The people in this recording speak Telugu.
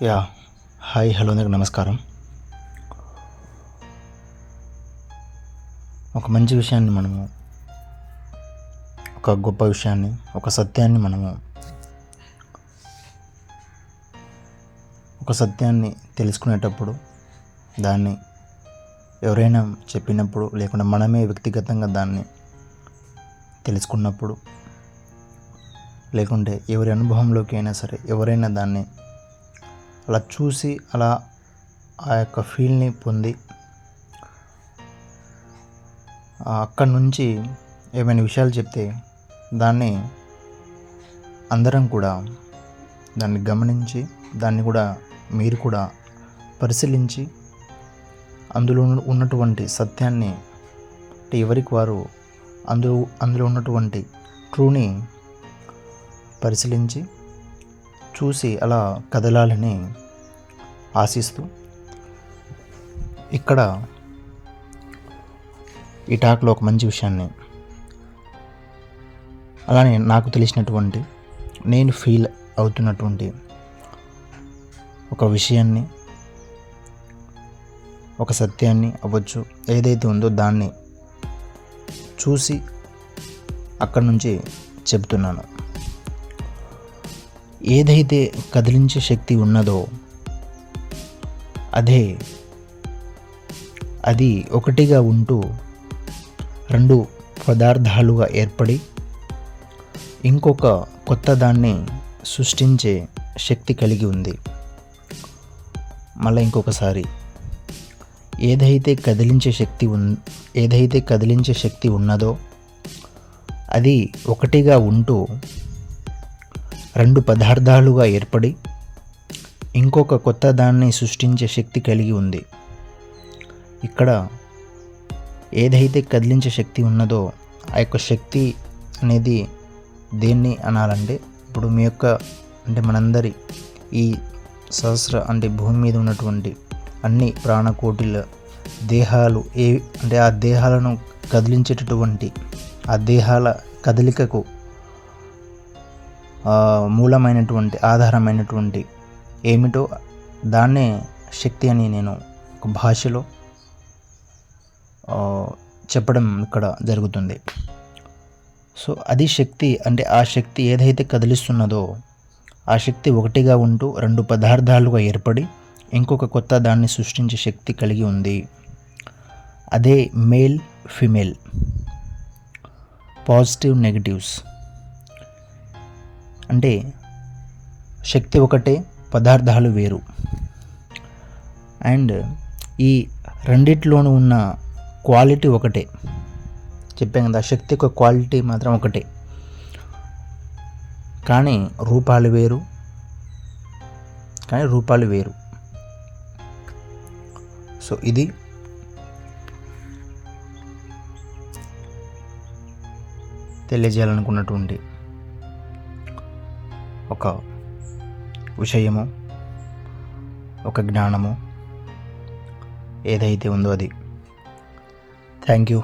యా హాయ్ హలో అందరికి నమస్కారం. ఒక మంచి విషయాన్ని మనము ఒక గొప్ప విషయాన్ని ఒక సత్యాన్ని తెలుసుకునేటప్పుడు దాన్ని ఎవరైనా చెప్పినప్పుడు లేకుండా మనమే వ్యక్తిగతంగా దాన్ని తెలుసుకున్నప్పుడు లేకుంటే ఎవరి అనుభవంలోకి అయినా సరే ఎవరైనా దాన్ని అలా చూసి అలా ఆ యొక్క ఫీల్ని పొంది అక్కడి నుంచి ఏమైనా విషయాలు చెప్తే దాన్ని అందరం కూడా దాన్ని గమనించి దాన్ని కూడా మీరు కూడా పరిశీలించి అందులో ఉన్నటువంటి సత్యాన్ని ఎవరికి వారు అందులో ఉన్నటువంటి ట్రూని పరిశీలించి చూసి అలా కదలాలని ఆశిస్తూ ఇక్కడ ఈ టాక్లో ఒక మంచి విషయాన్ని అలానే నాకు తెలిసినటువంటి నేను ఫీల్ అవుతున్నటువంటి ఒక విషయాన్ని ఒక సత్యాన్ని అవ్వచ్చు ఏదైతే ఉందో దాన్ని చూసి అక్కడి నుంచి చెబుతున్నాను. ఏదైతే కదిలించే శక్తి ఉన్నదో అది ఒకటిగా ఉంటూ రెండు పదార్థాలుగా ఏర్పడి ఇంకొక కొత్త దాన్ని సృష్టించే శక్తి కలిగి ఉంది. మళ్ళీ ఇంకొకసారి ఏదైతే కదిలించే శక్తి ఉన్నదో అది ఒకటిగా ఉంటూ రెండు పదార్థాలుగా ఏర్పడి ఇంకొక కొత్త దాన్ని సృష్టించే శక్తి కలిగి ఉంది. ఇక్కడ ఏదైతే కదిలించే శక్తి ఉన్నదో ఆ యొక్క శక్తి అనేది దేన్ని అనాలంటే ఇప్పుడు మీ యొక్క అంటే మనందరి ఈ భూమి మీద ఉన్నటువంటి అన్ని ప్రాణకోటిల దేహాలు అంటే ఆ దేహాలను కదిలించేటటువంటి ఆ దేహాల కదలికకు మూలమైనటువంటి ఆధారమైనటువంటి ఏమిటో దాన్నే శక్తి అని నేను ఒక భాషలో చెప్పడం ఇక్కడ జరుగుతుంది. సో అది శక్తి అంటే ఆ శక్తి ఏదైతే కదిలిస్తున్నదో ఆ శక్తి ఒకటిగా ఉంటూ రెండు పదార్థాలుగా ఏర్పడి ఇంకొక కొత్త దాన్ని సృష్టించే శక్తి కలిగి ఉంది. అదే మేల్ ఫిమేల్ పాజిటివ్ నెగటివ్స్ అంటే శక్తి ఒకటే పదార్థాలు వేరు. అండ్ ఈ రెండిట్లోనూ ఉన్న క్వాలిటీ ఒకటే. చెప్పాం కదా, శక్తి యొక్క క్వాలిటీ మాత్రం ఒకటే కానీ రూపాలు వేరు. సో ఇది తెలియజేయాలనుకున్నటువంటి ఒక విషయము, ఒక జ్ఞానము ఏదైతే ఉందో అది. Thank you.